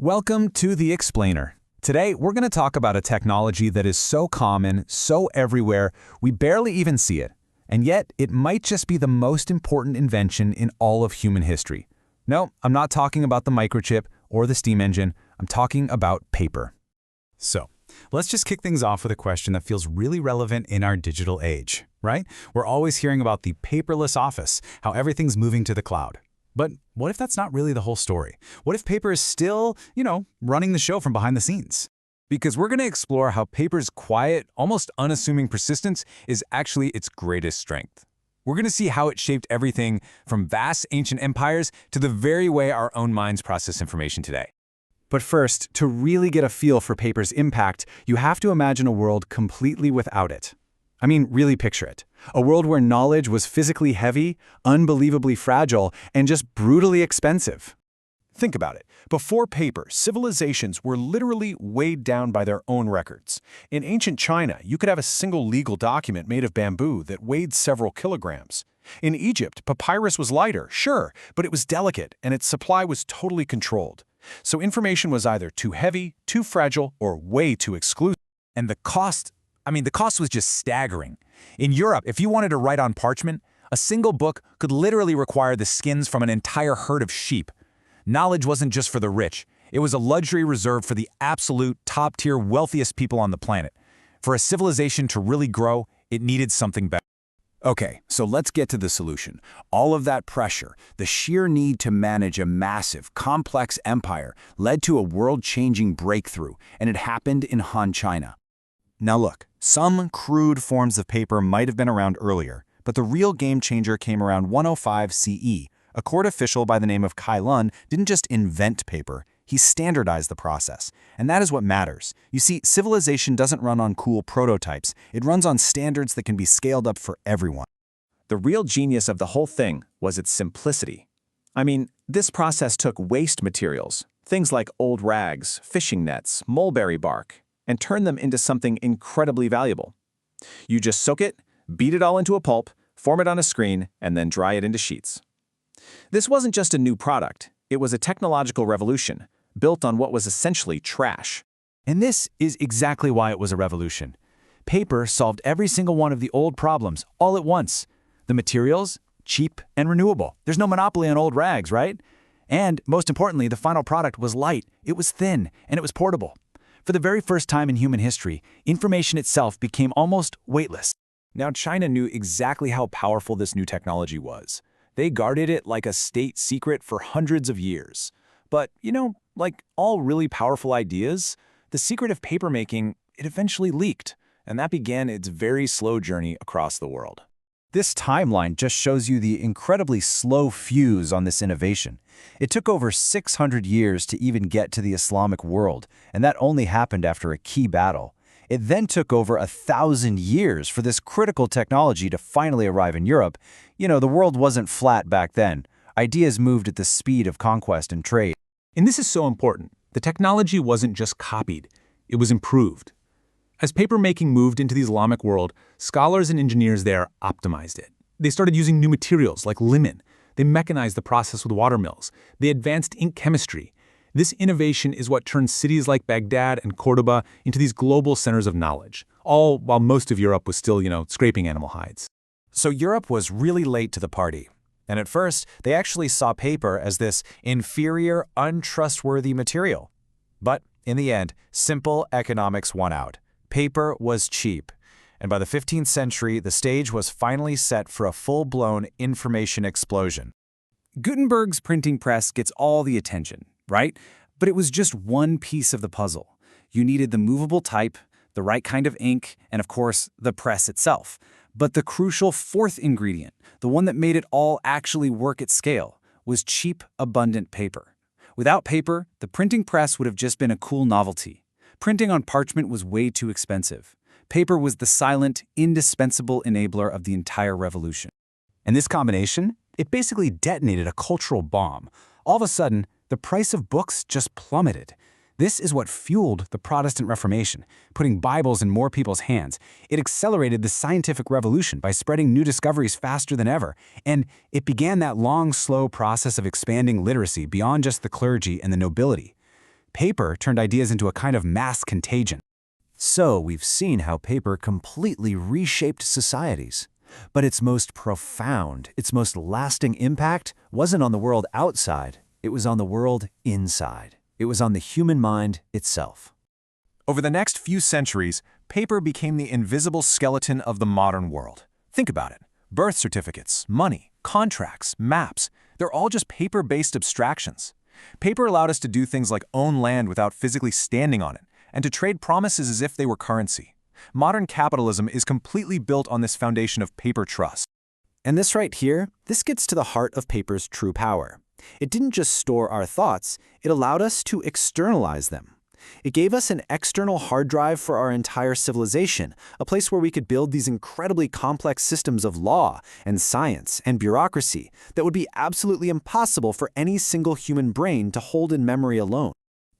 Welcome to The Explainer. Today, we're going to talk about a technology that is so common, so everywhere, we barely even see it. And yet, it might just be the most important invention in all of human history. No, I'm not talking about the microchip or the steam engine. I'm talking about paper. So, let's just kick things off with a question that feels really relevant in our digital age, right? We're always hearing about the paperless office, how everything's moving to the cloud. But what if that's not really the whole story? What if paper is still, running the show from behind the scenes? Because we're going to explore how paper's quiet, almost unassuming persistence is actually its greatest strength. We're going to see how it shaped everything from vast ancient empires to the very way our own minds process information today. But first, to really get a feel for paper's impact, you have to imagine a world completely without it. I mean, really picture it. A world where knowledge was physically heavy, unbelievably fragile, and just brutally expensive. Think about it. Before paper, civilizations were literally weighed down by their own records. In ancient China, you could have a single legal document made of bamboo that weighed several kilograms. In Egypt, papyrus was lighter, sure, but it was delicate, and its supply was totally controlled. So information was either too heavy, too fragile, or way too exclusive. And the cost was just staggering. In Europe, if you wanted to write on parchment, a single book could literally require the skins from an entire herd of sheep. Knowledge wasn't just for the rich. It was a luxury reserved for the absolute top-tier wealthiest people on the planet. For a civilization to really grow, it needed something better. Okay, so let's get to the solution. All of that pressure, the sheer need to manage a massive, complex empire, led to a world-changing breakthrough, and it happened in Han China. Now look, some crude forms of paper might have been around earlier, but the real game changer came around 105 CE. A court official by the name of Cai Lun didn't just invent paper, he standardized the process. And that is what matters. You see, civilization doesn't run on cool prototypes, it runs on standards that can be scaled up for everyone. The real genius of the whole thing was its simplicity. I mean, this process took waste materials, things like old rags, fishing nets, mulberry bark, and turned them into something incredibly valuable. You just soak it, beat it all into a pulp, form it on a screen, and then dry it into sheets. This wasn't just a new product, it was a technological revolution, built on what was essentially trash. And this is exactly why it was a revolution. Paper solved every single one of the old problems, all at once. The materials, cheap and renewable. There's no monopoly on old rags, right? And, most importantly, the final product was light, it was thin, and it was portable. For the very first time in human history, information itself became almost weightless. Now, China knew exactly how powerful this new technology was. They guarded it like a state secret for hundreds of years. But, like all really powerful ideas, the secret of papermaking, it eventually leaked, and that began its very slow journey across the world. This timeline just shows you the incredibly slow fuse on this innovation. It took over 600 years to even get to the Islamic world, and that only happened after a key battle. It then took over 1,000 years for this critical technology to finally arrive in Europe. The world wasn't flat back then. Ideas moved at the speed of conquest and trade. And this is so important. The technology wasn't just copied, it was improved. As papermaking moved into the Islamic world, scholars and engineers there optimized it. They started using new materials like linen. They mechanized the process with water mills. They advanced ink chemistry. This innovation is what turned cities like Baghdad and Cordoba into these global centers of knowledge, all while most of Europe was still, scraping animal hides. So Europe was really late to the party. And at first, they actually saw paper as this inferior, untrustworthy material. But in the end, simple economics won out. Paper was cheap. And by the 15th century, the stage was finally set for a full-blown information explosion. Gutenberg's printing press gets all the attention, right? But it was just one piece of the puzzle. You needed the movable type, the right kind of ink, and of course, the press itself. But the crucial fourth ingredient, the one that made it all actually work at scale, was cheap, abundant paper. Without paper, the printing press would have just been a cool novelty. Printing on parchment was way too expensive. Paper was the silent, indispensable enabler of the entire revolution. And this combination, it basically detonated a cultural bomb. All of a sudden, the price of books just plummeted. This is what fueled the Protestant Reformation, putting Bibles in more people's hands. It accelerated the scientific revolution by spreading new discoveries faster than ever, and it began that long, slow process of expanding literacy beyond just the clergy and the nobility. Paper turned ideas into a kind of mass contagion. So we've seen how paper completely reshaped societies. But its most profound, its most lasting impact wasn't on the world outside, it was on the world inside. It was on the human mind itself. Over the next few centuries, paper became the invisible skeleton of the modern world. Think about it. Birth certificates, money, contracts, maps, they're all just paper-based abstractions. Paper allowed us to do things like own land without physically standing on it, and to trade promises as if they were currency. Modern capitalism is completely built on this foundation of paper trust. And this right here, this gets to the heart of paper's true power. It didn't just store our thoughts, it allowed us to externalize them. It gave us an external hard drive for our entire civilization, a place where we could build these incredibly complex systems of law and science and bureaucracy that would be absolutely impossible for any single human brain to hold in memory alone.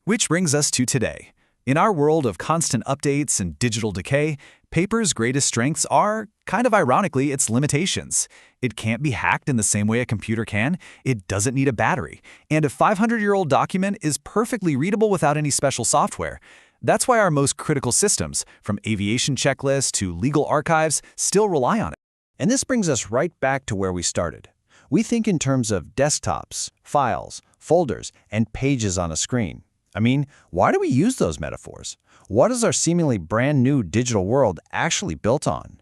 Which brings us to today. In our world of constant updates and digital decay, paper's greatest strengths are, kind of ironically, its limitations. It can't be hacked in the same way a computer can, it doesn't need a battery, and a 500-year-old document is perfectly readable without any special software. That's why our most critical systems, from aviation checklists to legal archives, still rely on it. And this brings us right back to where we started. We think in terms of desktops, files, folders, and pages on a screen. I mean, why do we use those metaphors? What is our seemingly brand new digital world actually built on?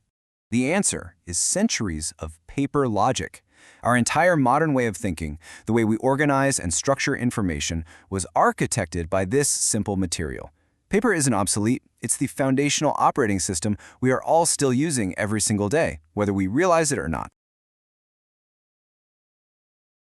The answer is centuries of paper logic. Our entire modern way of thinking, the way we organize and structure information, was architected by this simple material. Paper isn't obsolete, it's the foundational operating system we are all still using every single day, whether we realize it or not.